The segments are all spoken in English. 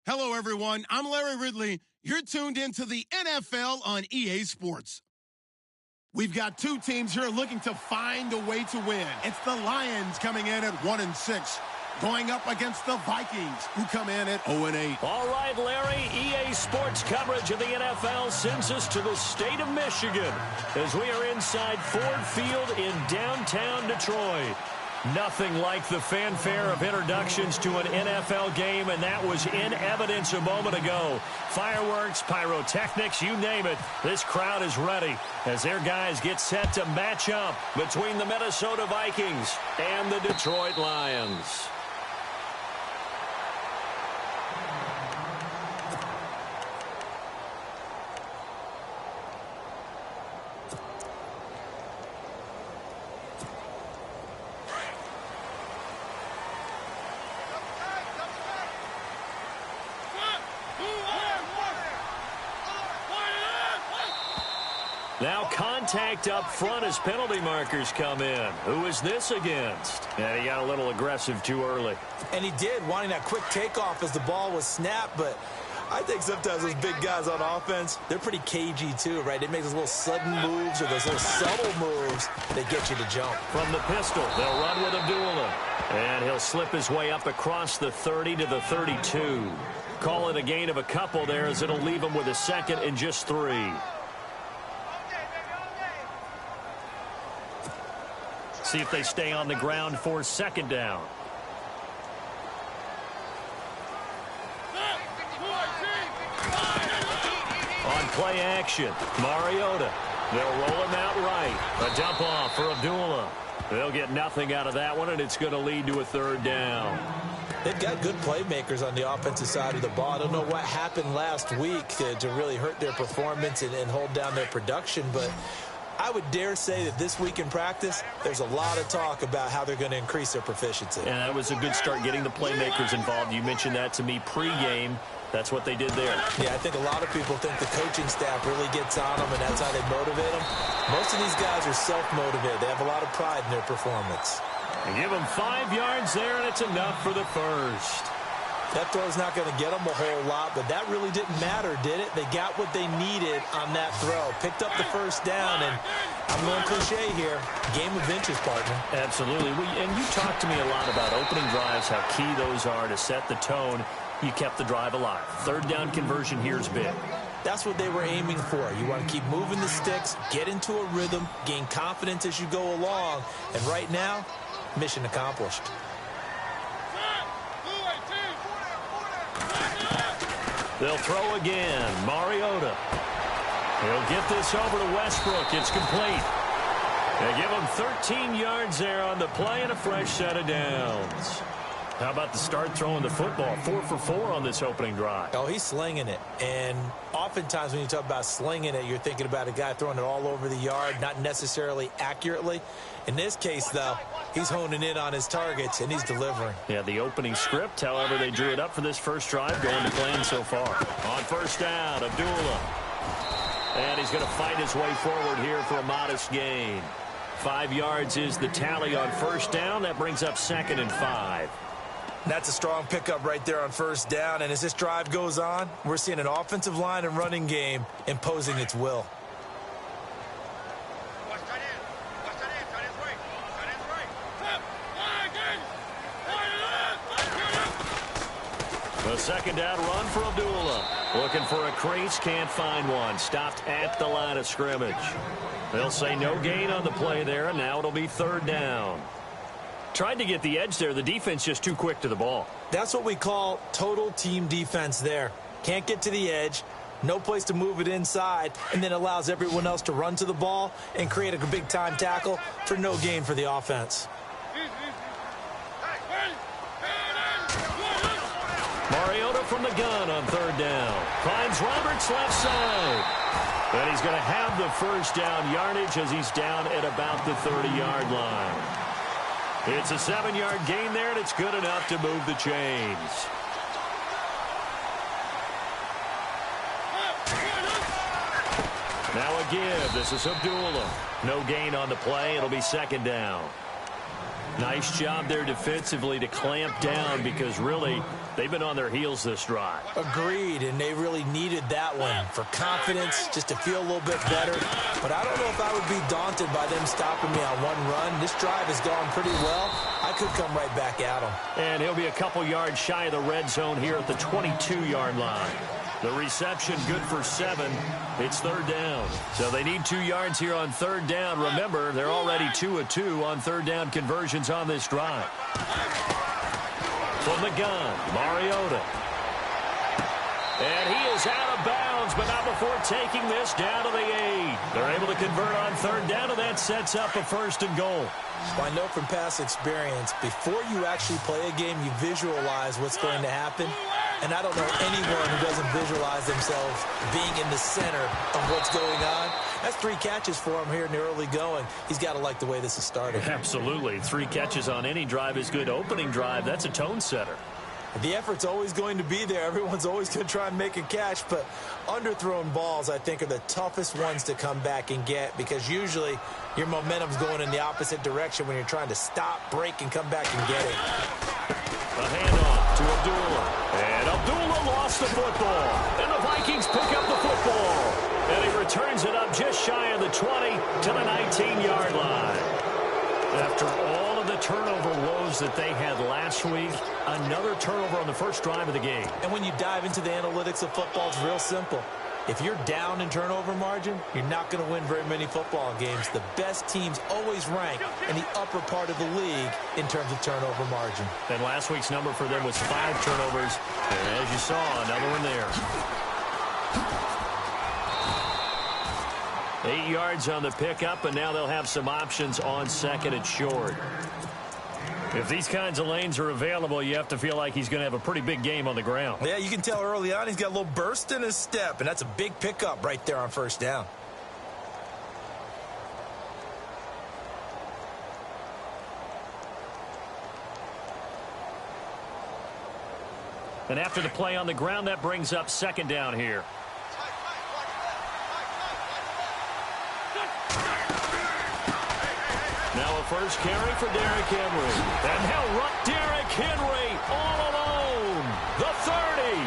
Hello, everyone. I'm Larry Ridley. You're tuned into the NFL on EA Sports. We've got two teams here looking to find a way to win. It's the Lions coming in at 1-6, going up against the Vikings, who come in at 0-8. All right, Larry, EA Sports coverage of the NFL sends us to the state of Michigan as we are inside Ford Field in downtown Detroit. Nothing like the fanfare of introductions to an NFL game, and that was in evidence a moment ago. Fireworks, pyrotechnics, you name it. This crowd is ready as their guys get set to match up between the Minnesota Vikings and the Detroit Lions. Now contact up front as penalty markers come in. Who is this against? And he got a little aggressive too early. And he did, wanting that quick takeoff as the ball was snapped, but I think sometimes those big guys on offense, they're pretty cagey too, right? They make those little sudden moves or those little subtle moves that get you to jump. From the pistol, they'll run with Abdullah. And he'll slip his way up across the 30 to the 32. Call it a gain of a couple there as it'll leave him with a second and just 3. See if they stay on the ground for second down. On play action, Mariota. They'll roll him out right. A dump off for Abdullah. They'll get nothing out of that one, and it's going to lead to a third down. They've got good playmakers on the offensive side of the ball. I don't know what happened last week to really hurt their performance and hold down their production, but I would dare say that this week in practice, there's a lot of talk about how they're going to increase their proficiency. And that was a good start getting the playmakers involved. You mentioned that to me pregame. That's what they did there. Yeah, I think a lot of people think the coaching staff really gets on them, and that's how they motivate them. Most of these guys are self-motivated. They have a lot of pride in their performance. They give them 5 yards there, and it's enough for the first. That throw's not going to get them a whole lot, but that really didn't matter, did it? They got what they needed on that throw. Picked up the first down, and I'm going cliche here. Game of inches, partner. Absolutely. And you talked to me a lot about opening drives, how key those are to set the tone. You kept the drive alive. Third down conversion here is big. That's what they were aiming for. You want to keep moving the sticks, get into a rhythm, gain confidence as you go along. And right now, mission accomplished. They'll throw again. Mariota. He'll get this over to Westbrook. It's complete. They give him 13 yards there on the play and a fresh set of downs. How about the start throwing the football? 4 for 4 on this opening drive. Oh, he's slinging it. And oftentimes when you talk about slinging it, you're thinking about a guy throwing it all over the yard, not necessarily accurately. In this case, though, he's honing in on his targets, and he's delivering. Yeah, the opening script, however, they drew it up for this first drive, going to plan so far. On first down, Abdullah. And he's going to fight his way forward here for a modest gain. 5 yards is the tally on first down. That brings up 2nd and 5. That's a strong pickup right there on first down. And as this drive goes on, we're seeing an offensive line and running game imposing its will. The second down run for Abdullah. Looking for a crease, can't find one. Stopped at the line of scrimmage. They'll say no gain on the play there, and now it'll be third down. Tried to get the edge there. The defense just too quick to the ball. That's what we call total team defense there. Can't get to the edge, no place to move it inside, and then allows everyone else to run to the ball and create a big-time tackle for no gain for the offense. Mariota from the gun on third down. Finds Roberts left side. And he's going to have the first down yardage as he's down at about the 30-yard line. It's a 7-yard gain there, and it's good enough to move the chains. Now a give. This is Abdullah. No gain on the play. It'll be second down. Nice job there defensively to clamp down because really they've been on their heels this drive. Agreed, and they really needed that one for confidence, just to feel a little bit better. But I don't know if I would be daunted by them stopping me on one run. This drive has gone pretty well. I could come right back at them. And he'll be a couple yards shy of the red zone here at the 22-yard line. The reception good for 7. It's third down. So they need 2 yards here on third down. Remember, they're already 2 of 2 on third down conversions on this drive. From the gun, Mariota. And he is out of bounds, but not before taking this down to the 8. They're able to convert on third down, and that sets up a first and goal. Well, I know from past experience, before you actually play a game, you visualize what's going to happen. And I don't know anyone who doesn't visualize themselves being in the center of what's going on. That's 3 catches for him here in the early going. He's got to like the way this is started. Absolutely. 3 catches on any drive is good. Opening drive, that's a tone setter. The effort's always going to be there. Everyone's always going to try and make a catch, but underthrown balls, I think, are the toughest ones to come back and get because usually your momentum's going in the opposite direction when you're trying to stop, break, and come back and get it. A handoff to Abdullah. And Abdullah lost the football. And the Vikings pick up the football. And he returns it up just shy of the 20 to the 19-yard line. After all of the turnover woes that they had last week, another turnover on the first drive of the game. And when you dive into the analytics of football, it's real simple. If you're down in turnover margin, you're not going to win very many football games. The best teams always rank in the upper part of the league in terms of turnover margin. And last week's number for them was 5 turnovers. And as you saw, another one there. 8 yards on the pickup, and now they'll have some options on second and short. If these kinds of lanes are available, you have to feel like he's going to have a pretty big game on the ground. Yeah, you can tell early on he's got a little burst in his step, and that's a big pickup right there on first down. And after the play on the ground, that brings up second down here. Now a first carry for Derrick Henry. And he'll run Derrick Henry all alone. The 30,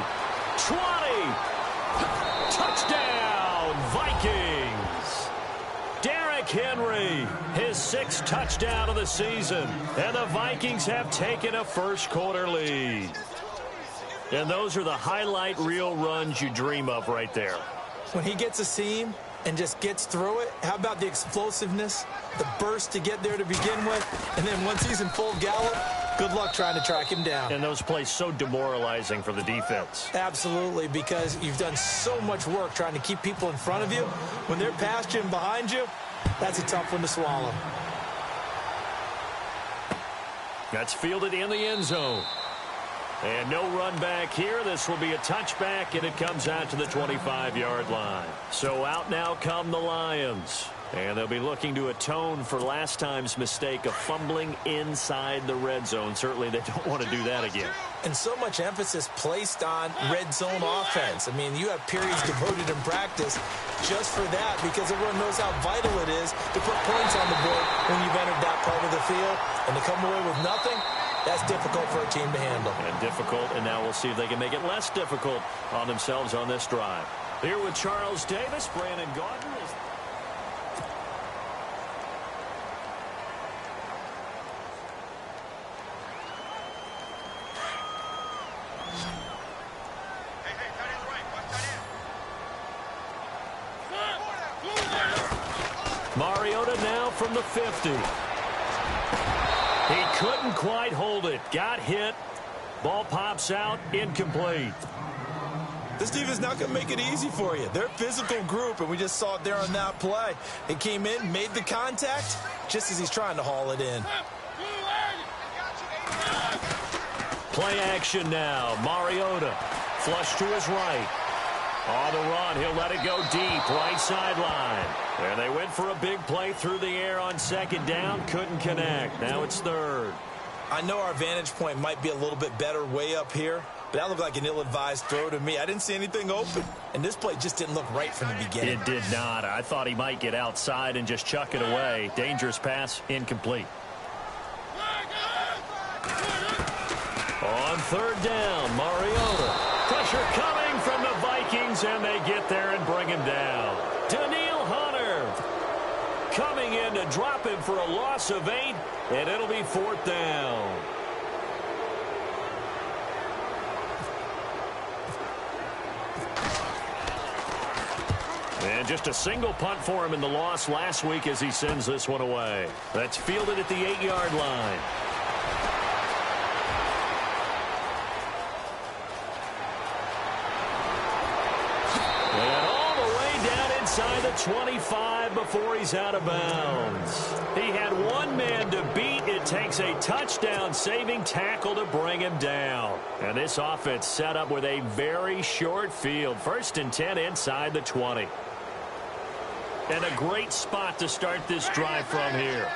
20, touchdown Vikings. Derrick Henry, his 6th touchdown of the season. And the Vikings have taken a first-quarter lead. And those are the highlight reel runs you dream of right there. When he gets a seam and just gets through it, how about the explosiveness, the burst to get there to begin with, and then once he's in full gallop, good luck trying to track him down. And those plays so demoralizing for the defense. Absolutely, because you've done so much work trying to keep people in front of you. When they're past you and behind you, that's a tough one to swallow. That's fielded in the end zone. And no run back here. This will be a touchback, and it comes out to the 25-yard line. So out now come the Lions. And they'll be looking to atone for last time's mistake of fumbling inside the red zone. Certainly they don't want to do that again. And so much emphasis placed on red zone offense. I mean, you have periods devoted in practice just for that because everyone knows how vital it is to put points on the board when you've entered that part of the field. And to come away with nothing, that's difficult for a team to handle. And difficult, and now we'll see if they can make it less difficult on themselves on this drive. Here with Charles Davis, Brandon Gordon is... Mariota now from the 50. He couldn't quite hold it. Got hit. Ball pops out. Incomplete. This defense is not going to make it easy for you. They're a physical group, and we just saw it there on that play. He came in, made the contact, just as he's trying to haul it in. Play action now. Mariota. Flush to his right. On the run, he'll let it go deep, right sideline. And they went for a big play through the air on second down, couldn't connect. Now it's third. I know our vantage point might be a little bit better way up here, but that looked like an ill-advised throw to me. I didn't see anything open, and this play just didn't look right from the beginning. It did not. I thought he might get outside and just chuck it away. Dangerous pass, incomplete. third down. Mariota. Pressure coming from the Vikings, and they get there and bring him down. Daniil Hunter coming in to drop him for a loss of 8, and it'll be fourth down. And just a single punt for him in the loss last week as he sends this one away. That's fielded at the 8-yard line. And all the way down inside the 25 before he's out of bounds. He had one man to beat. It takes a touchdown-saving tackle to bring him down. And this offense set up with a very short field. 1st and 10 inside the 20. And a great spot to start this drive from here.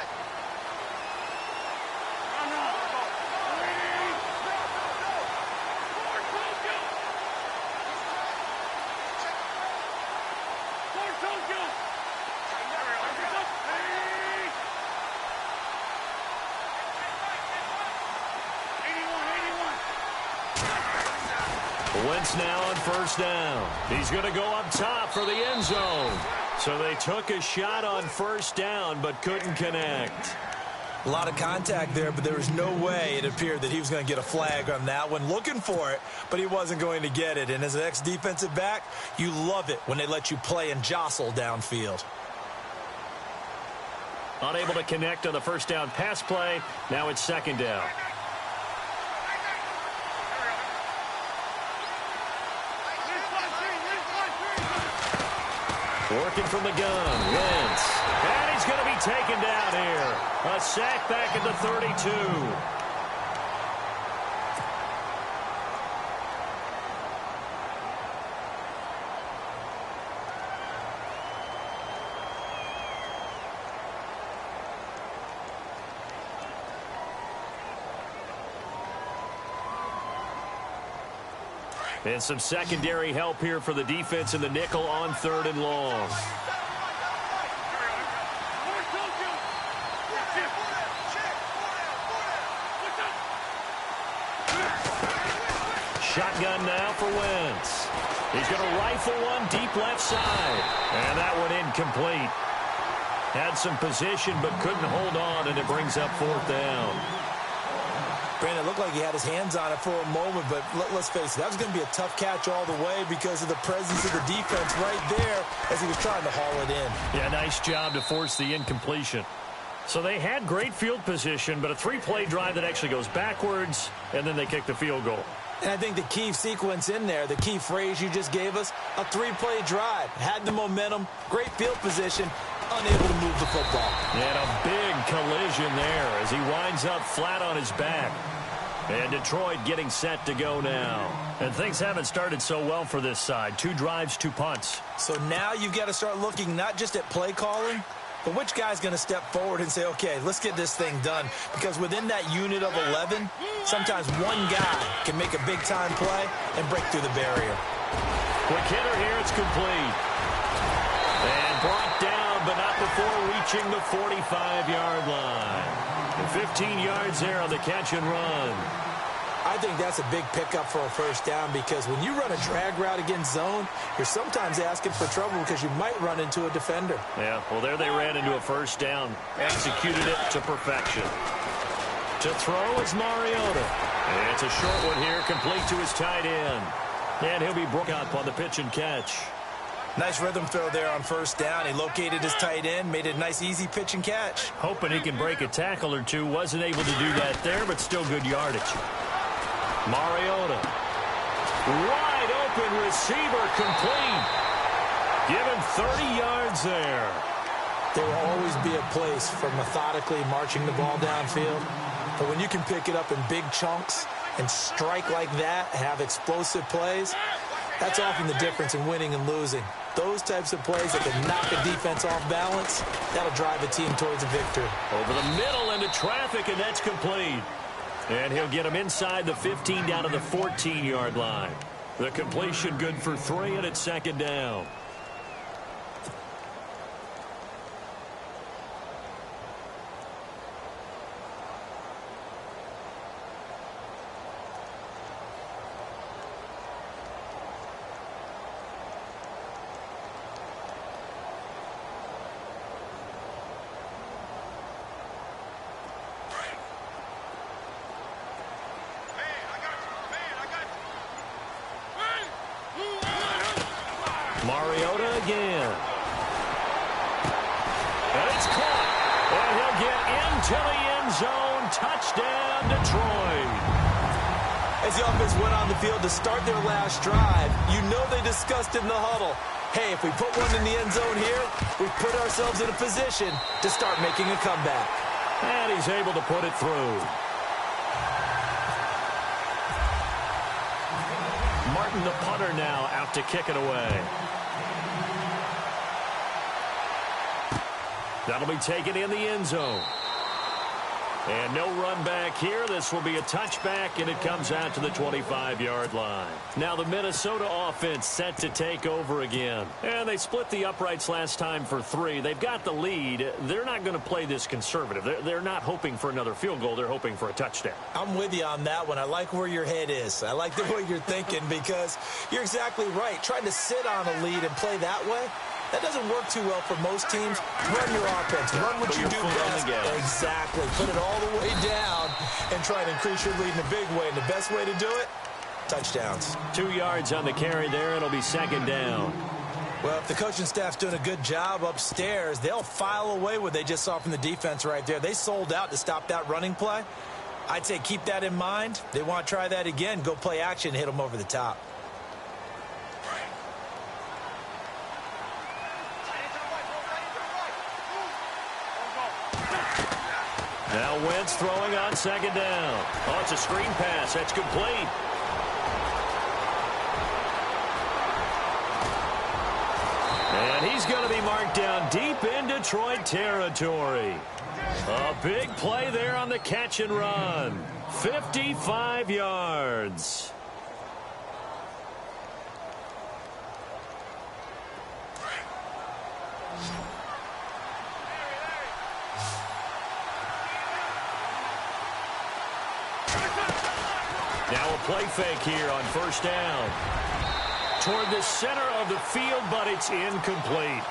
Wentz now on 1st down. He's going to go up top for the end zone. So they took a shot on 1st down but couldn't connect. A lot of contact there, but there was no way it appeared that he was going to get a flag on that one. Looking for it, but he wasn't going to get it. And as an ex-defensive back, you love it when they let you play and jostle downfield. Unable to connect on the 1st down pass play. Now it's 2nd down. Working from the gun, Wentz. And he's going to be taken down here. A sack back at the 32. And some secondary help here for the defense in the nickel on 3rd and long. Shotgun now for Wentz. He's going to rifle one deep left side. And that one incomplete. Had some position but couldn't hold on, and it brings up 4th down. Brandon, it looked like he had his hands on it for a moment, but let's face it, that was going to be a tough catch all the way because of the presence of the defense right there as he was trying to haul it in. Yeah, nice job to force the incompletion. So they had great field position, but a 3-play drive that actually goes backwards, and then they kick the field goal. And I think the key sequence in there, the key phrase you just gave us, a 3-play drive. Had the momentum, great field position, unable to move the football. And a big collision there as he winds up flat on his back. And Detroit getting set to go now. And things haven't started so well for this side. 2 drives, 2 punts. So now you've got to start looking not just at play calling, but which guy's going to step forward and say, okay, let's get this thing done. Because within that unit of 11, sometimes one guy can make a big-time play and break through the barrier. Quick hitter here, it's complete. And brought down, but not before reaching the 45-yard line. And 15 yards there on the catch and run. I think that's a big pickup for a 1st down because when you run a drag route against zone, you're sometimes asking for trouble because you might run into a defender. Yeah, well, there they ran into a 1st down. Executed it to perfection. To throw is Mariota. And it's a short one here, complete to his tight end. And he'll be broken up on the pitch and catch. Nice rhythm throw there on 1st down. He located his tight end, made it a nice, easy pitch and catch. Hoping he can break a tackle or two. Wasn't able to do that there, but still good yardage. Mariota. Wide open receiver complete. Give him 30 yards there. There will always be a place for methodically marching the ball downfield. But when you can pick it up in big chunks and strike like that, have explosive plays, that's often the difference in winning and losing. Those types of plays that can knock a defense off balance, that'll drive a team towards a victory. Over the middle into traffic, and that's complete. And he'll get him inside the 15 down to the 14-yard line. The completion good for 3, and it's 2nd down. Mariota again. And it's caught. And he'll get into the end zone. Touchdown, Detroit. As the offense went on the field to start their last drive, you know they discussed in the huddle, hey, if we put one in the end zone here, we put ourselves in a position to start making a comeback. And he's able to put it through. Martin, the punter, now out to kick it away. That'll be taken in the end zone. And no run back here. This will be a touchback, and it comes out to the 25-yard line. Now the Minnesota offense set to take over again. And they split the uprights last time for 3. They've got the lead. They're not going to play this conservative. They're not hoping for another field goal. They're hoping for a touchdown. I'm with you on that one. I like where your head is. I like the way you're thinking because you're exactly right. Trying to sit on a lead and play that way, that doesn't work too well for most teams. Run your offense. Run what you do best. Exactly. Put it all the way down and try and increase your lead in a big way. And the best way to do it, touchdowns. 2 yards on the carry there. It'll be second down. Well, if the coaching staff's doing a good job upstairs, they'll file away what they just saw from the defense right there. They sold out to stop that running play. I'd say keep that in mind. They want to try that again. Go play action, hit them over the top. Now Wentz throwing on second down. Oh, it's a screen pass. That's complete. And he's going to be marked down deep in Detroit territory. A big play there on the catch and run. 55 yards. Now a play fake here on first down. Toward the center of the field, but it's incomplete.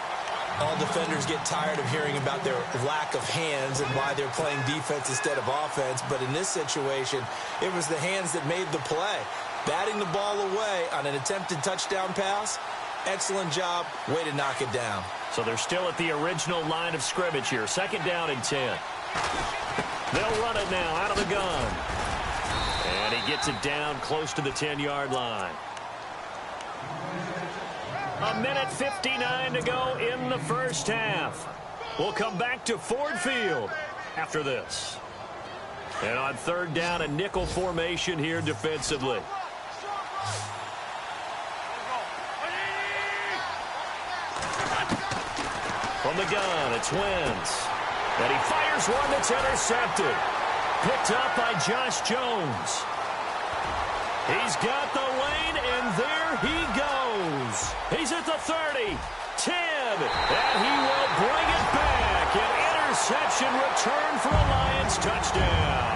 All defenders get tired of hearing about their lack of hands and why they're playing defense instead of offense. But in this situation, it was the hands that made the play. Batting the ball away on an attempted touchdown pass. Excellent job. Way to knock it down. So they're still at the original line of scrimmage here. Second down and 10. They'll run it now out of the gun. And he gets it down close to the 10-yard line. 1:59 to go in the first half. We'll come back to Ford Field after this. And on third down, a nickel formation here defensively. From the gun, it's Wentz. And he fires one that's intercepted. Picked up by Josh Jones. He's got the lane, and there he goes. He's at the 30, 10, and he will bring it back. An interception return for a Lions touchdown.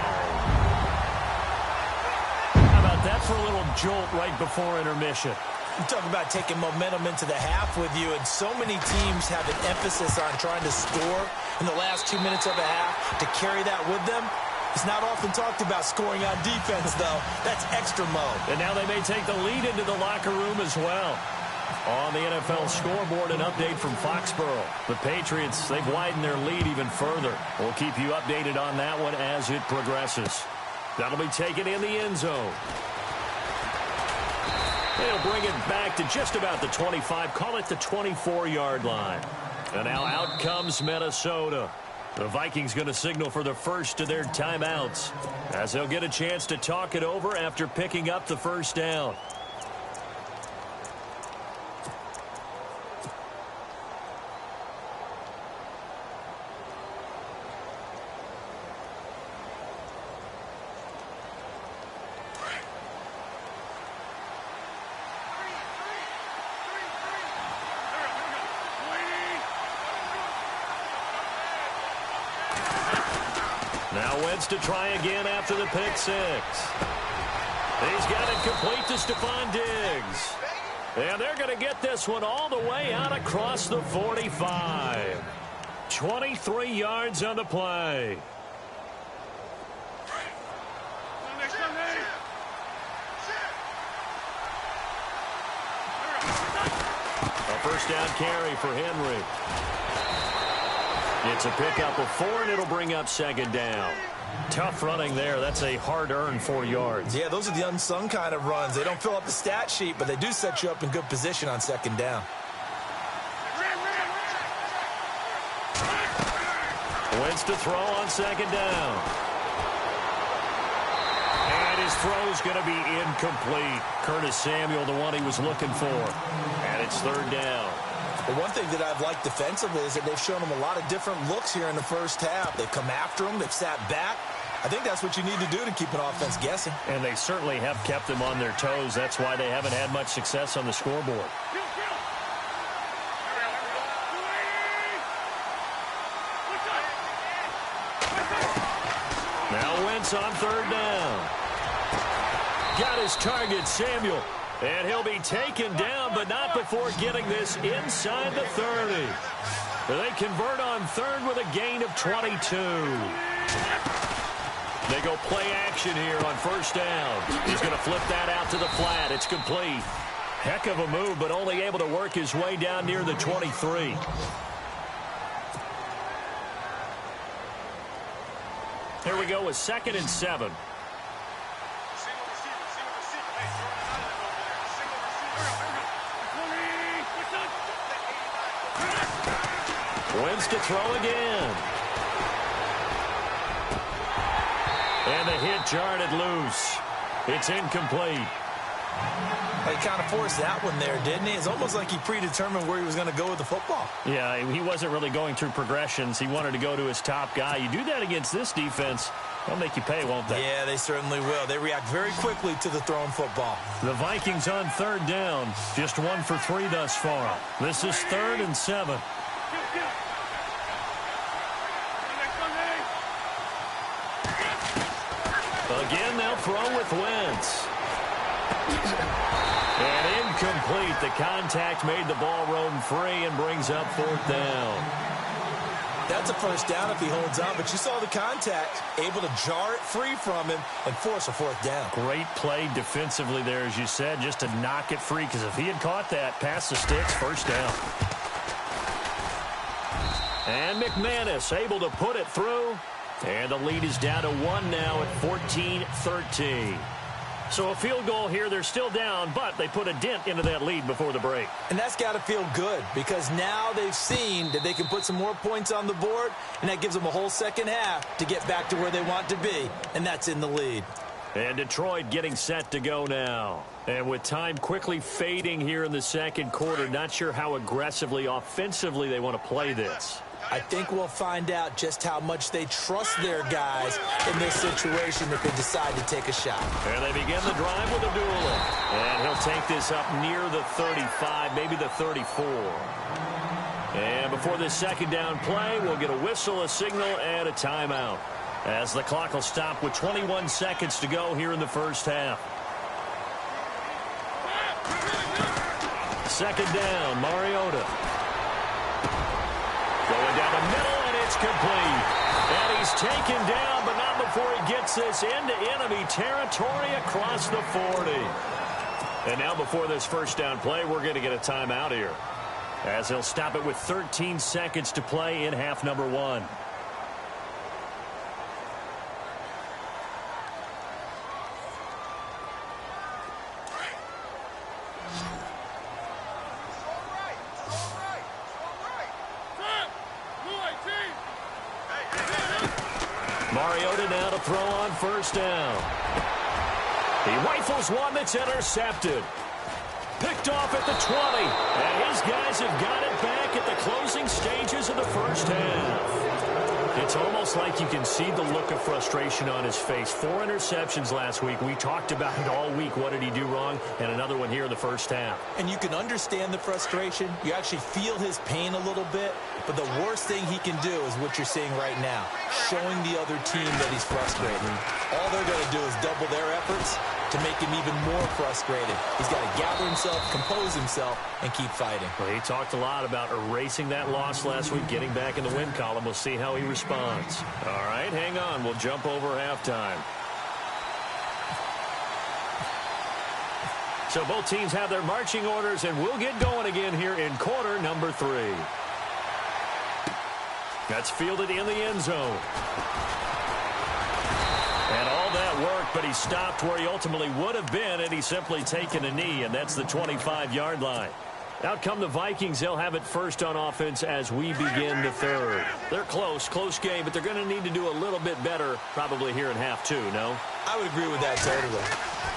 How about that for a little jolt right before intermission? You talk about taking momentum into the half with you, and so many teams have an emphasis on trying to score in the last 2 minutes of a half to carry that with them. It's not often talked about scoring on defense, though. That's extra mode. And now they may take the lead into the locker room as well. On the NFL scoreboard, an update from Foxborough. The Patriots, they've widened their lead even further. We'll keep you updated on that one as it progresses. That'll be taken in the end zone. They'll bring it back to just about the 25. Call it the 24-yard line. And now out comes Minnesota. The Vikings going to signal for the first of their timeouts as they'll get a chance to talk it over after picking up the first down. Now Wentz to try again after the pick six. He's got it complete to Stephon Diggs. And they're going to get this one all the way out across the 45. 23 yards on the play. A first down carry for Henry. It's a pickup of 4, and it'll bring up second down. Tough running there. That's a hard-earned 4 yards. Yeah, those are the unsung kind of runs. They don't fill up the stat sheet, but they do set you up in good position on second down. Wentz to throw on second down. And his throw's going to be incomplete. Curtis Samuel, the one he was looking for. And it's third down. But one thing that I've liked defensively is that they've shown him a lot of different looks here in the first half. They've come after him. They've sat back. I think that's what you need to do to keep an offense guessing. And they certainly have kept them on their toes. That's why they haven't had much success on the scoreboard. Now Wentz on third down. Got his target, Samuel. And he'll be taken down, but not before getting this inside the 30. They convert on third with a gain of 22. They go play action here on first down. He's going to flip that out to the flat. It's complete. Heck of a move, but only able to work his way down near the 23. Here we go with 2nd and 7. Wentz to throw again. And the hit jarred loose. It's incomplete. He kind of forced that one there, didn't he? It's almost like he predetermined where he was going to go with the football. Yeah, he wasn't really going through progressions. He wanted to go to his top guy. You do that against this defense, they'll make you pay, won't they? Yeah, they certainly will. They react very quickly to the thrown football. The Vikings on third down. Just 1 for 3 thus far. This is 3rd and 7. Again, they'll throw with Wentz. And incomplete. The contact made the ball roam free and brings up 4th down. That's a first down if he holds on, but you saw the contact, able to jar it free from him and force a 4th down. Great play defensively there, as you said, just to knock it free, because if he had caught that, past the sticks, first down. And McManus able to put it through. And the lead is down to 1 now at 14-13. So a field goal here. They're still down, but they put a dent into that lead before the break. And that's got to feel good, because now they've seen that they can put some more points on the board, and that gives them a whole second half to get back to where they want to be, and that's in the lead. And Detroit getting set to go now. And with time quickly fading here in the second quarter, not sure how aggressively, offensively they want to play this. I think we'll find out just how much they trust their guys in this situation if they decide to take a shot. And they begin the drive with a duel. And he'll take this up near the 35, maybe the 34. And before this second down play, we'll get a whistle, a signal, and a timeout, as the clock will stop with 21 seconds to go here in the first half. Second down, Mariota. Going down the middle, and it's complete. And he's taken down, but not before he gets this into enemy territory across the 40. And now before this first down play, we're going to get a timeout here, as he'll stop it with 13 seconds to play in half number 1. Mariota now to throw on first down. He rifles one that's intercepted. Picked off at the 20. And his guys have got it back at the closing stages of the first half. It's almost like you can see the look of frustration on his face. 4 interceptions last week. We talked about it all week. What did he do wrong? And another one here in the first half. And you can understand the frustration. You actually feel his pain a little bit. But the worst thing he can do is what you're seeing right now, showing the other team that he's frustrated. All they're going to do is double their efforts to make him even more frustrated. He's got to gather himself, compose himself, and keep fighting. Well, he talked a lot about erasing that loss last week, getting back in the win column. We'll see how he responds. All right, hang on. We'll jump over halftime. So both teams have their marching orders, and we'll get going again here in quarter number 3. That's fielded in the end zone. And all that worked, but he stopped where he ultimately would have been, and he's simply taken a knee, and that's the 25-yard line. Out come the Vikings. They'll have it first on offense as we begin the third. They're close game, but they're going to need to do a little bit better probably here in half 2, no? I would agree with that totally.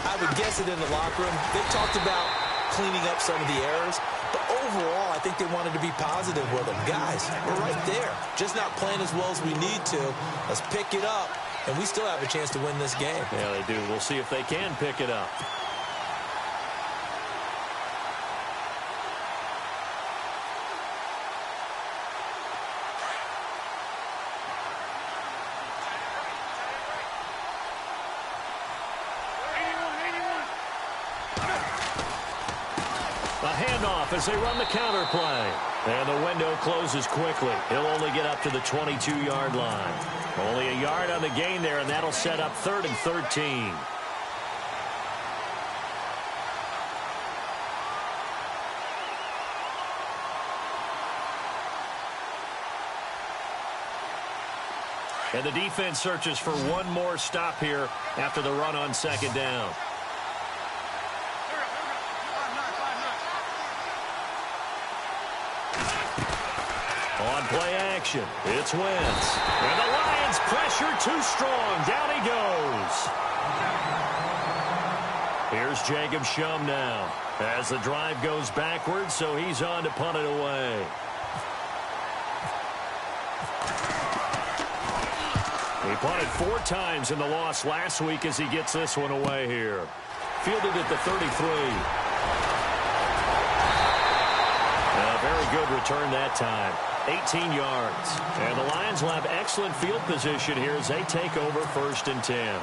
I would guess it in the locker room. They've talked about cleaning up some of the errors, but overall, I think they wanted to be positive with them. Guys, we're right there. Just not playing as well as we need to. Let's pick it up, and we still have a chance to win this game. Yeah, they do. We'll see if they can pick it up. A handoff as they run the counter play. And the window closes quickly. He'll only get up to the 22-yard line. Only a yard on the gain there, and that'll set up 3rd and 13. And the defense searches for one more stop here after the run on 2nd down. On play action, it's Wentz. And the Lions pressure too strong. Down he goes. Here's Jacob Shum now as the drive goes backwards, so he's on to punt it away. He punted 4 times in the loss last week as he gets this one away here. Fielded at the 33. A very good return that time. 18 yards. And the Lions will have excellent field position here as they take over 1st and 10.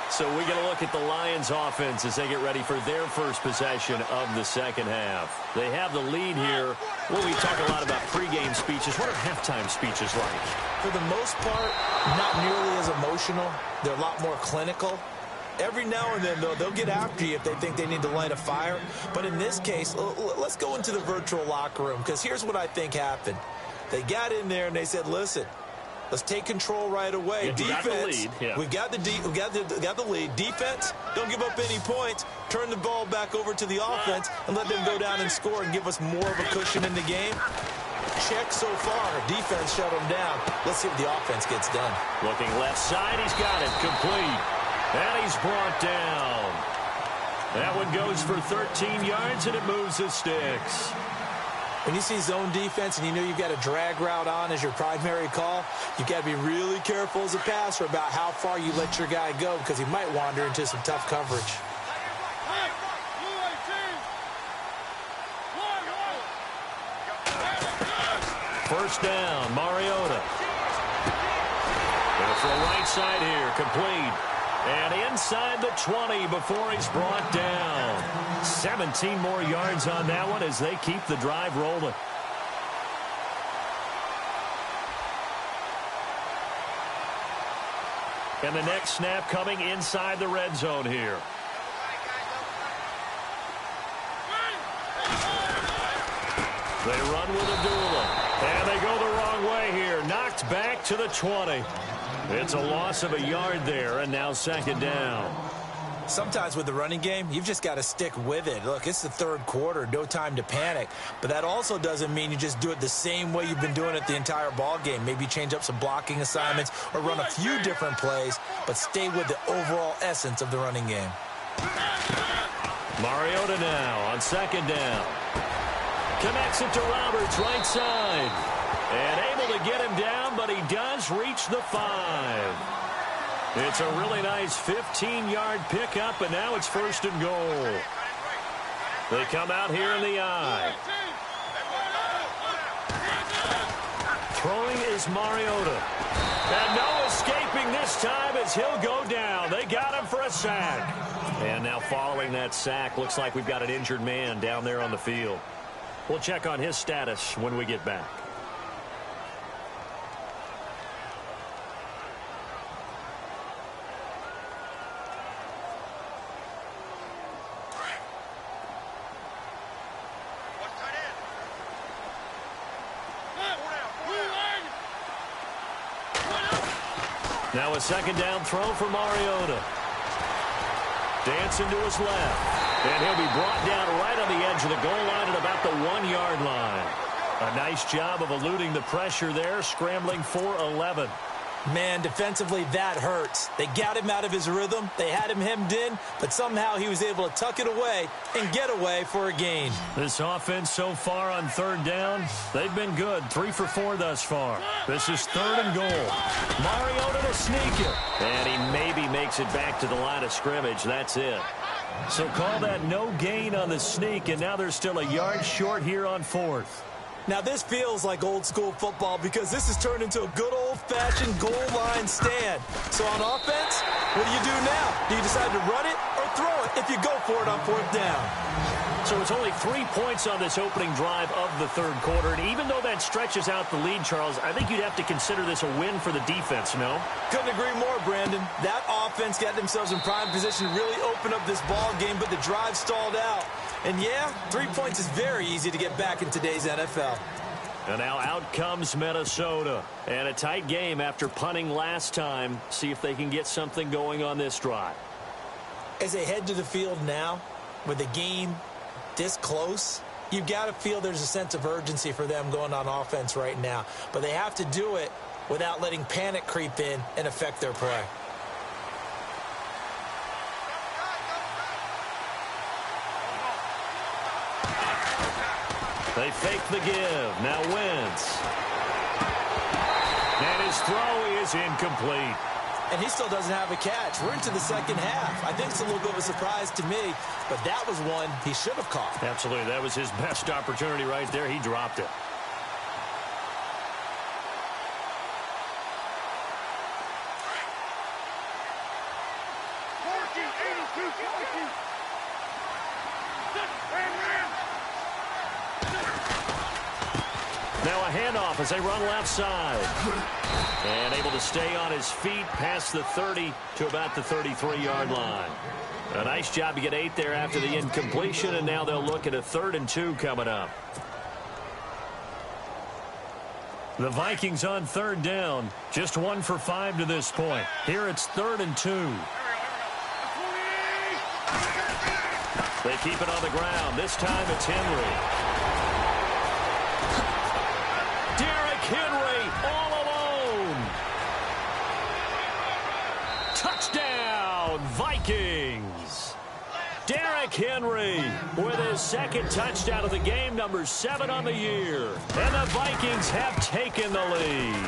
So we get a look at the Lions offense as they get ready for their first possession of the second half. They have the lead here. Well, we talk a lot about pregame speeches. What are halftime speeches like? For the most part, not nearly as emotional. They're a lot more clinical. Every now and then, though, they'll get after you if they think they need to light a fire. But in this case, let's go into the virtual locker room, because here's what I think happened. They got in there and they said, listen, let's take control right away. Defense, we've got the lead. Defense, don't give up any points. Turn the ball back over to the offense and let them go down and score and give us more of a cushion in the game. Check so far. Defense shut them down. Let's see if the offense gets done. Looking left side, he's got it. Complete. And he's brought down. That one goes for 13 yards, and it moves the sticks. When you see zone defense and you know you've got a drag route on as your primary call, you've got to be really careful as a passer about how far you let your guy go, because he might wander into some tough coverage. First down, Mariota. Go for a right side here, complete. And inside the 20 before he's brought down. 17 more yards on that one as they keep the drive rolling. And the next snap coming inside the red zone here. They run with Abdullah. And they go the wrong way here. Knocked back to the 20. It's a loss of a yard there, and now 2nd down. Sometimes with the running game, you've just got to stick with it. Look, it's the 3rd quarter, no time to panic. But that also doesn't mean you just do it the same way you've been doing it the entire ball game. Maybe change up some blocking assignments or run a few different plays, but stay with the overall essence of the running game. Mariota now on 2nd down. Connects it to Roberts, right side. And able to get him down, but he does reach the 5. It's a really nice 15-yard pickup, and now it's 1st and goal. They come out here in the I. Throwing is Mariota. And no escaping this time as he'll go down. They got him for a sack. And now following that sack, looks like we've got an injured man down there on the field. We'll check on his status when we get back. Now a second down throw for Mariota. Dancing to his left. And he'll be brought down right on the edge of the goal line at about the 1-yard line. A nice job of eluding the pressure there, scrambling for 11. Man, defensively, that hurts. They got him out of his rhythm. They had him hemmed in, but somehow he was able to tuck it away and get away for a gain. This offense so far on third down, they've been good. 3 for 4 thus far. This is 3rd and goal. Mariota to sneak it. And he maybe makes it back to the line of scrimmage. That's it. So call that no gain on the sneak, and now they're still a yard short here on 4th. Now, this feels like old-school football because this has turned into a good old-fashioned goal line stand. So on offense, what do you do now? Do you decide to run it or throw it if you go for it on 4th down? So it's only 3 points on this opening drive of the third quarter. And even though that stretches out the lead, Charles, I think you'd have to consider this a win for the defense, no? Couldn't agree more, Brandon. That offense got themselves in prime position to really open up this ball game, but the drive stalled out. And yeah, 3 points is very easy to get back in today's NFL. And now out comes Minnesota. And a tight game after punting last time. See if they can get something going on this drive. As they head to the field now, with the game this close, you've got to feel there's a sense of urgency for them going on offense right now. But they have to do it without letting panic creep in and affect their play. They fake the give. Now Wentz. And his throw is incomplete. And he still doesn't have a catch. We're into the second half. I think it's a little bit of a surprise to me, but that was one he should have caught. Absolutely. That was his best opportunity right there. He dropped it. Now a handoff as they run left side. And able to stay on his feet past the 30 to about the 33-yard line. A nice job to get 8 there after the incompletion, and now they'll look at a 3rd and 2 coming up. The Vikings on 3rd down. Just 1 for 5 to this point. Here it's 3rd and 2. They keep it on the ground. This time it's Henry. Henry all alone. Touchdown, Vikings. Derrick Henry with his 2nd touchdown of the game, number 7 on the year. And the Vikings have taken the lead.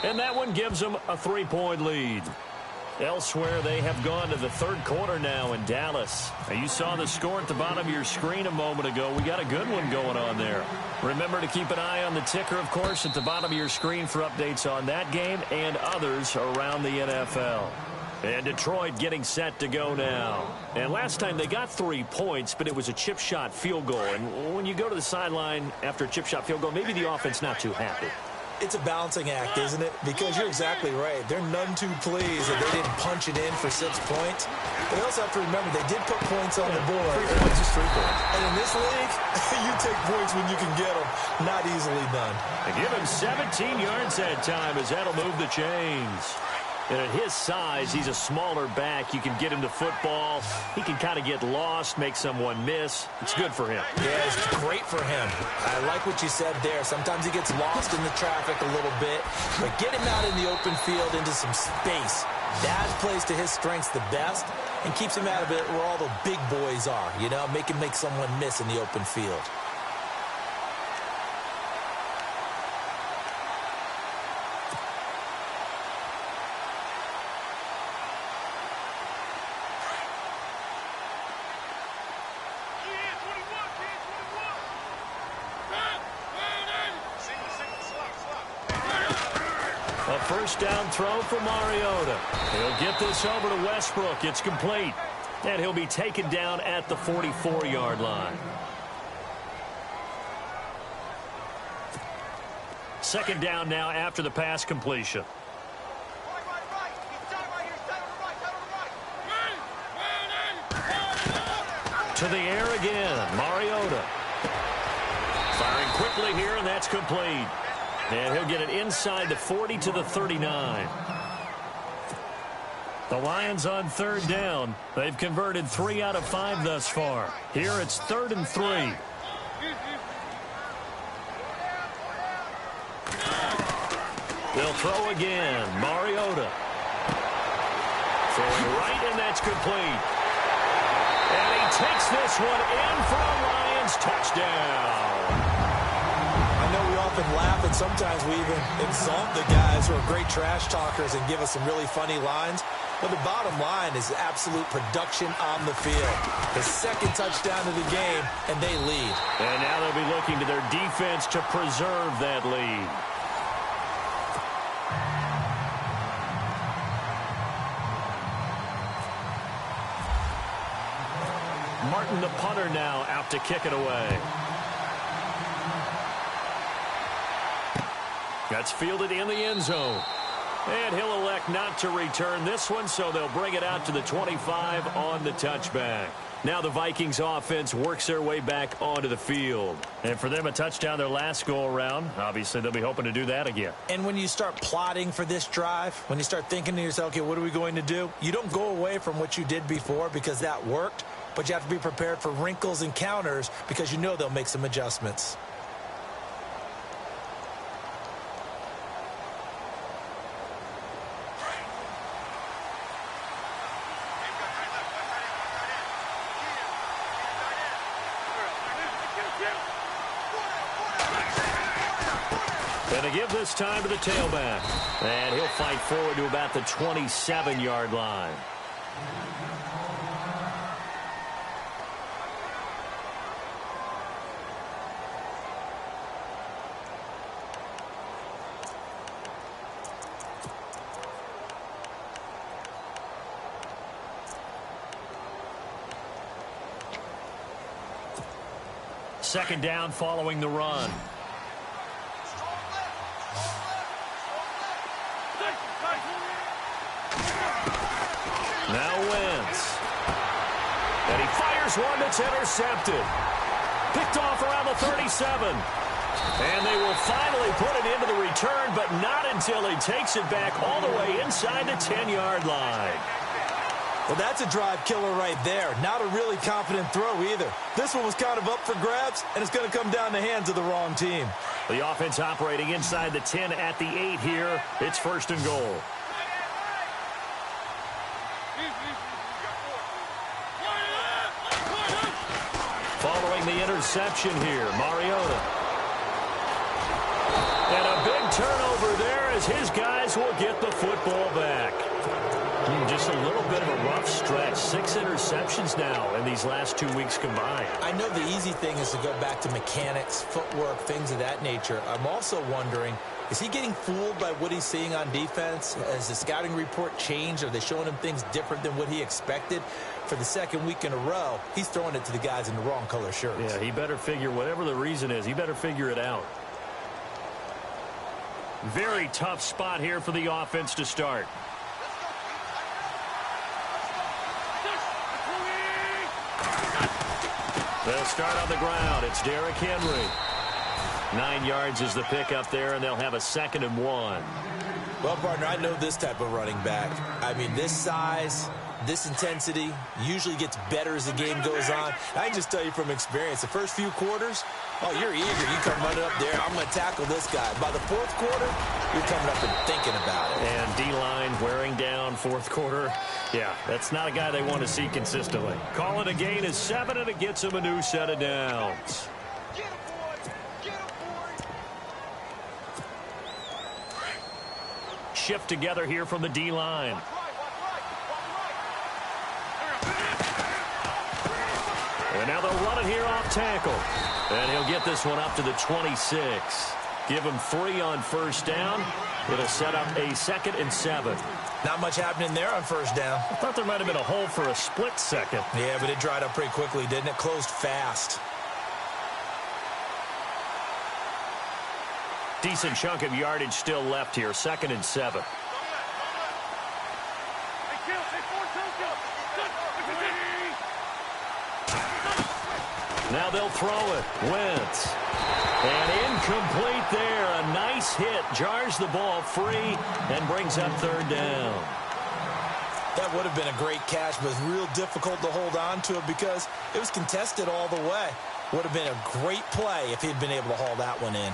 And that one gives them a 3-point lead. Elsewhere, they have gone to the third quarter now in Dallas. Now, you saw the score at the bottom of your screen a moment ago. We got a good one going on there. Remember to keep an eye on the ticker, of course, at the bottom of your screen for updates on that game and others around the NFL. And Detroit getting set to go now. And last time they got 3 points, but it was a chip shot field goal. And when you go to the sideline after a chip shot field goal, maybe the offense not too happy. It's a balancing act, isn't it? Because you're exactly right. They're none too pleased that they didn't punch it in for 6 points. But they also have to remember they did put points on the board. 3 points is 3 points. And in this league, you take points when you can get them. Not easily done. They give him 17 yards that time as that'll move the chains. And at his size, he's a smaller back. You can get him to football. He can kind of get lost, make someone miss. It's good for him. Yeah, it's great for him. I like what you said there. Sometimes he gets lost in the traffic a little bit. But get him out in the open field into some space. That plays to his strengths the best and keeps him out of it where all the big boys are. You know, make him make someone miss in the open field. A first down throw for Mariota. He'll get this over to Westbrook. It's complete. And he'll be taken down at the 44-yard line. Second down now after the pass completion. To the air again, Mariota. Firing quickly here, and that's complete. And he'll get it inside the 40 to the 39. The Lions on 3rd down. They've converted 3 out of 5 thus far. Here it's 3rd and 3. They'll throw again. Mariota. Throwing right, and that's complete. And he takes this one in for a Lions touchdown. I know we often laugh, and sometimes we even insult the guys who are great trash talkers and give us some really funny lines. But the bottom line is absolute production on the field. The 2nd touchdown of the game, and they lead. And now they'll be looking to their defense to preserve that lead. Martin, the punter, now out to kick it away. That's fielded in the end zone. And he'll elect not to return this one, so they'll bring it out to the 25 on the touchback. Now the Vikings offense works their way back onto the field. And for them, a touchdown their last go-around. Obviously, they'll be hoping to do that again. And when you start plotting for this drive, when you start thinking to yourself, okay, what are we going to do? You don't go away from what you did before because that worked, but you have to be prepared for wrinkles and counters because you know they'll make some adjustments. And to give this time to the tailback. And he'll fight forward to about the 27-yard line. Second down following the run. Now Wentz. And he fires one that's intercepted. Picked off around the 37. And they will finally put it into the return, but not until he takes it back all the way inside the 10-yard line. Well, that's a drive killer right there. Not a really confident throw either. This one was kind of up for grabs, and it's going to come down the hands of the wrong team. The offense operating inside the 10 at the 8 here. It's 1st and goal. Following the interception here, Mariota. And a big turnover there as his guys will get the football back. Just a little bit of a rough stretch. 6 interceptions now in these last 2 weeks combined. I know the easy thing is to go back to mechanics, footwork, things of that nature. I'm also wondering, is he getting fooled by what he's seeing on defense? Has the scouting report changed? Are they showing him things different than what he expected? For the 2nd week in a row, he's throwing it to the guys in the wrong color shirts. Yeah, he better figure, whatever the reason is, he better figure it out. Very tough spot here for the offense to start. They'll start on the ground. It's Derrick Henry. 9 yards is the pickup there, and they'll have a 2nd and 1. Well, partner, I know this type of running back. I mean, this size, this intensity usually gets better as the game goes on. I can just tell you from experience, the first few quarters, oh, you're eager. You come running up there. I'm going to tackle this guy. By the 4th quarter, you're coming up and thinking about it. And D-line wearing down 4th quarter. Yeah, that's not a guy they want to see consistently. Calling a gain is 7, and it gets him a new set of downs. Shift together here from the D-line. And now they'll run it here off tackle. And he'll get this one up to the 26. Give him 3 on 1st down. It'll set up a 2nd and 7. Not much happening there on 1st down. I thought there might have been a hole for a split second. Yeah, but it dried up pretty quickly, didn't it? Closed fast. Decent chunk of yardage still left here. 2nd and 7. Now they'll throw it. Wentz. And incomplete there. A nice hit. Jars the ball free and brings up 3rd down. That would have been a great catch, but it's real difficult to hold on to it because it was contested all the way. Would have been a great play if he'd been able to haul that one in.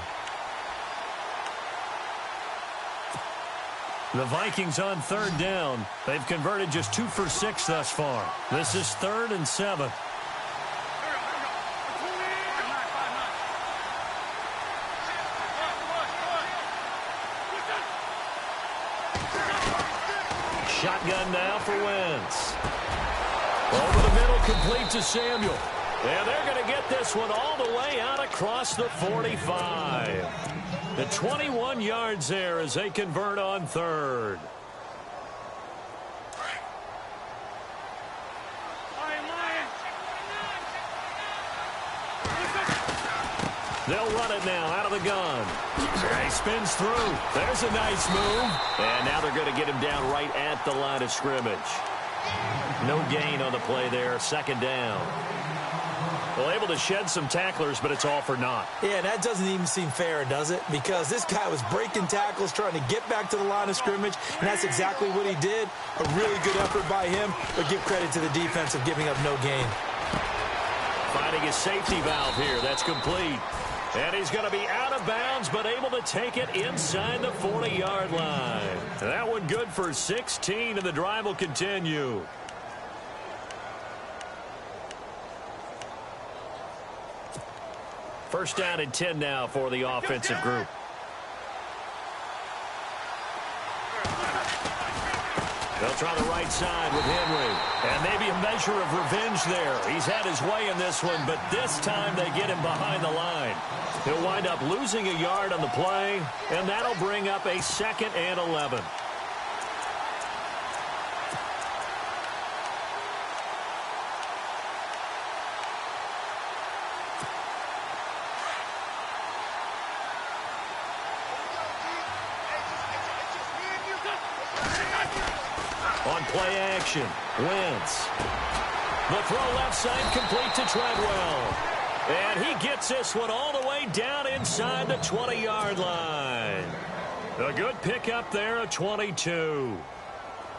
The Vikings on third down. They've converted just 2 for 6 thus far. This is 3rd and 7. Shotgun now for Wentz. Over the middle, complete to Samuel. And they're going to get this one all the way out across the 45. The 21 yards there as they convert on third. They'll run it now out of the gun. He spins through. There's a nice move. And now they're going to get him down right at the line of scrimmage. No gain on the play there. 2nd down. Well, able to shed some tacklers, but it's all for naught. Yeah, that doesn't even seem fair, does it? Because this guy was breaking tackles, trying to get back to the line of scrimmage, and that's exactly what he did. A really good effort by him, but give credit to the defense of giving up no gain. Finding his safety valve here. That's complete. And he's going to be out of bounds, but able to take it inside the 40-yard line. That one good for 16, and the drive will continue. First down and 10 now for the offensive group. They'll try the right side with Henry. And maybe a measure of revenge there. He's had his way in this one, but this time they get him behind the line. He'll wind up losing a yard on the play, and that'll bring up a 2nd and 11. On play action, Wentz. The throw left side complete to Treadwell. And he gets this one all the way down inside the 20-yard line. A good pickup there at 22.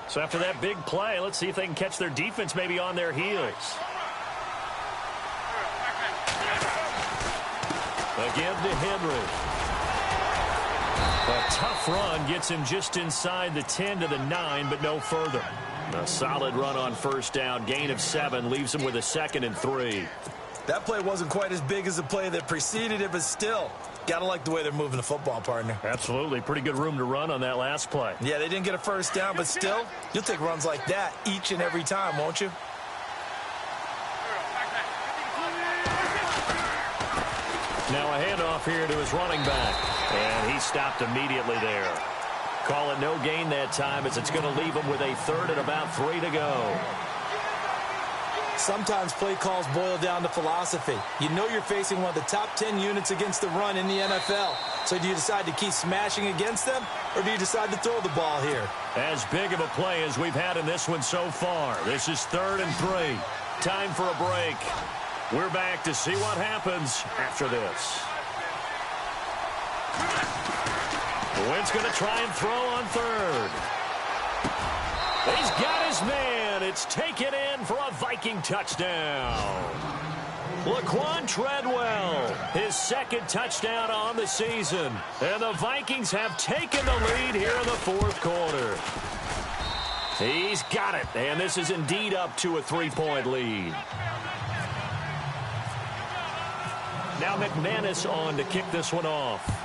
So after that big play, let's see if they can catch their defense maybe on their heels. Again to Henry. A tough run gets him just inside the 10 to the 9, but no further. A solid run on first down. Gain of 7 leaves him with a 2nd and 3. That play wasn't quite as big as the play that preceded it, but still, got to like the way they're moving the football, partner. Absolutely. Pretty good room to run on that last play. Yeah, they didn't get a first down, but still, you'll take runs like that each and every time, won't you? Now a handoff here to his running back. And he stopped immediately there. Call it no gain that time as it's going to leave him with a 3rd and about 3 to go. Sometimes play calls boil down to philosophy. You know you're facing one of the top 10 units against the run in the NFL. So do you decide to keep smashing against them, or do you decide to throw the ball here? As big of a play as we've had in this one so far. This is 3rd and 3. Time for a break. We're back to see what happens after this. Wentz going to try and throw on 3rd. He's got his man. It's taken in for a Viking touchdown. Laquan Treadwell, his 2nd touchdown on the season. And the Vikings have taken the lead here in the 4th quarter. He's got it, and this is indeed up to a 3-point lead. Now McManus on to kick this one off.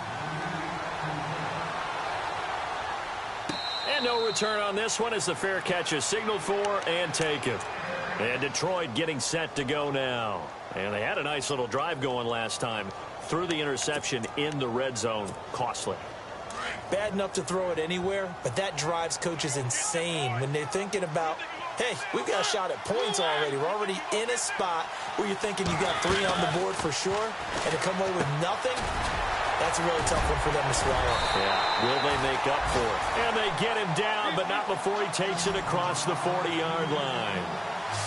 And no return on this one as the fair catch is signaled for and taken. And Detroit getting set to go now. And they had a nice little drive going last time. Threw the interception in the red zone. Costly. Bad enough to throw it anywhere, but that drives coaches insane when they're thinking about, hey, we've got a shot at points already. We're already in a spot where you're thinking you got 3 on the board for sure, and to come away with nothing, that's a really tough one for them to swallow. Yeah, will they make up for it? And they get him down, but not before he takes it across the 40-yard line.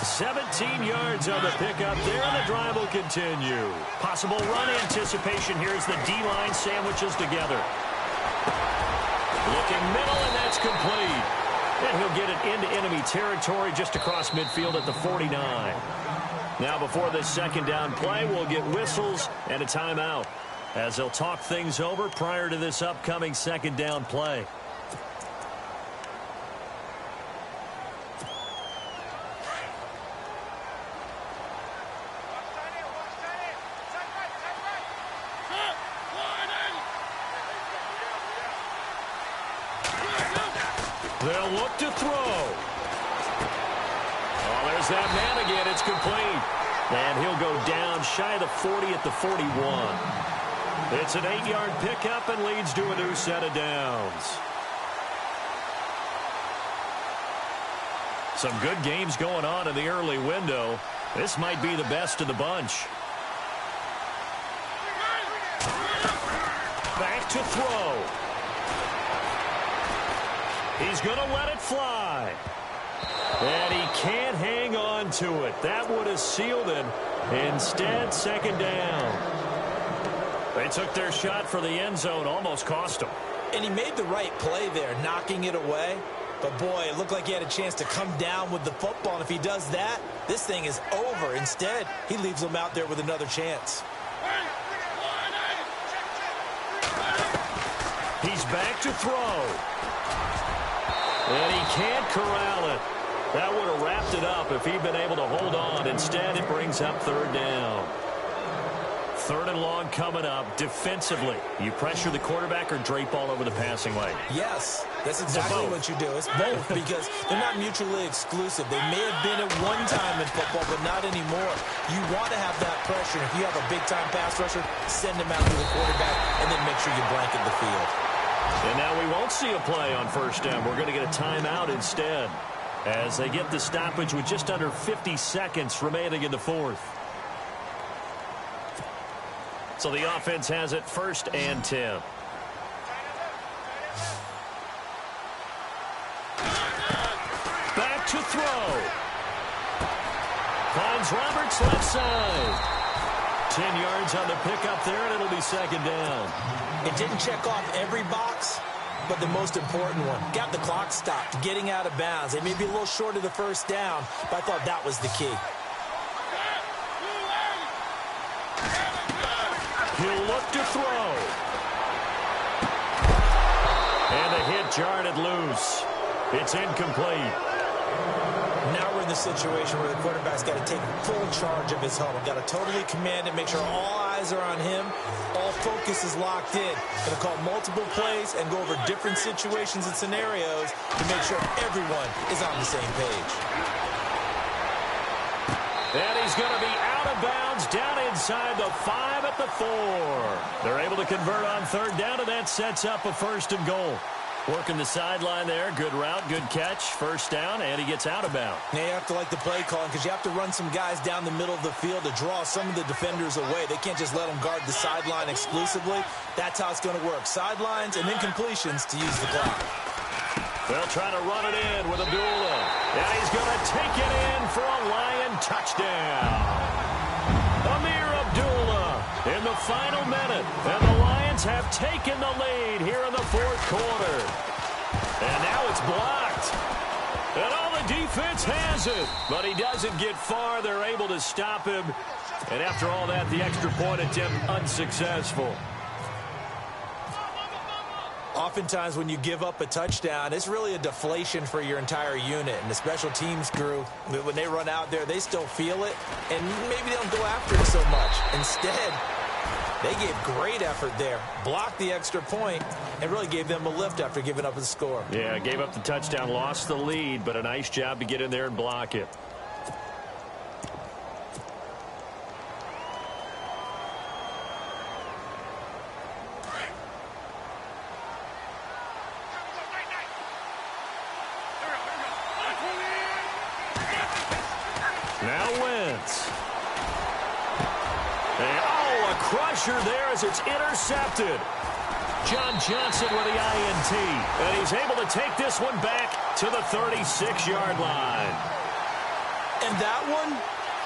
17 yards on the pickup there, and the drive will continue. Possible run anticipation here as the D-line sandwiches together. Looking middle, and that's complete. And he'll get it into enemy territory just across midfield at the 49. Now before this second down play, we'll get whistles and a timeout as they'll talk things over prior to this upcoming second down play. They'll look to throw. Oh, there's that man again. It's complete. And he'll go down shy of the 40 at the 41. It's an 8-yard pickup and leads to a new set of downs. Some good games going on in the early window. This might be the best of the bunch. Back to throw. He's going to let it fly. And he can't hang on to it. That would have sealed it. Instead, second down. They took their shot for the end zone, almost cost him. And he made the right play there, knocking it away. But, boy, it looked like he had a chance to come down with the football. And if he does that, this thing is over. Instead, he leaves him out there with another chance. He's back to throw. And he can't corral it. That would have wrapped it up if he'd been able to hold on. Instead, it brings up third down. Third and long coming up. Defensively, you pressure the quarterback or drape all over the passing lane? Yes, that's exactly what you do. It's both because they're not mutually exclusive. They may have been at one time in football, but not anymore. You want to have that pressure. If you have a big-time pass rusher, send him out to the quarterback and then make sure you blanket the field. And now we won't see a play on first down. We're going to get a timeout instead as they get the stoppage with just under 50 seconds remaining in the fourth. So the offense has it first and 10. Back to throw. Finds Roberts left side. 10 yards on the pickup there, and it'll be second down. It didn't check off every box, but the most important one. Got the clock stopped, getting out of bounds. They may be a little short of the first down, but I thought that was the key. He'll look to throw. And the hit jarred it loose. It's incomplete. Now we're in the situation where the quarterback's got to take full charge of his helmet. Got to totally command it, make sure all eyes are on him. All focus is locked in. Going to call multiple plays and go over different situations and scenarios to make sure everyone is on the same page. And he's going to be out of bounds down inside the 5 at the 4. They're able to convert on third down, and that sets up a first and goal. Working the sideline there. Good route, good catch. First down, and he gets out of bounds. Now you have to like the play calling because you have to run some guys down the middle of the field to draw some of the defenders away. They can't just let them guard the sideline exclusively. That's how it's going to work. Sidelines and then completions to use the clock. They'll try to run it in with Abdullah. And he's going to take it in for a Lion touchdown. Amir Abdullah in the final minute. And the Lions have taken the lead here in the fourth quarter. And now it's blocked. And all the defense has it. But he doesn't get far. They're able to stop him. And after all that, the extra point attempt unsuccessful. Oftentimes when you give up a touchdown, it's really a deflation for your entire unit. And the special teams crew, when they run out there, they still feel it. And maybe they don't go after it so much. Instead, they gave great effort there. Blocked the extra point and really gave them a lift after giving up the score. Yeah, gave up the touchdown, lost the lead, but a nice job to get in there and block it. Now Wentz. And, a crusher there as it's intercepted. John Johnson with the INT. And he's able to take this one back to the 36-yard line. And that one,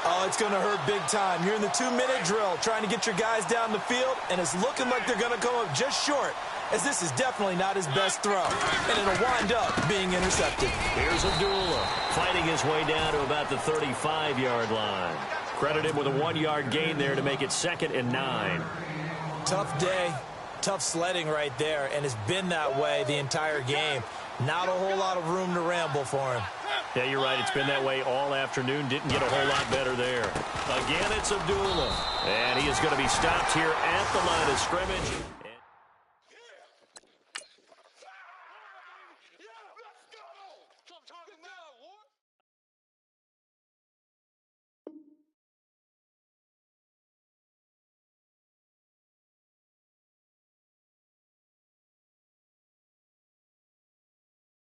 oh, it's going to hurt big time. You're in the 2-minute drill trying to get your guys down the field, and it's looking like they're going to come up just short as this is definitely not his best throw, and it'll wind up being intercepted. Here's Abdullah fighting his way down to about the 35-yard line. Credit him with a 1-yard gain there to make it 2nd and 9. Tough day, tough sledding right there, and it's been that way the entire game. Not a whole lot of room to ramble for him. Yeah, you're right. It's been that way all afternoon. Didn't get a whole lot better there. Again, it's Abdullah. And he is going to be stopped here at the line of scrimmage.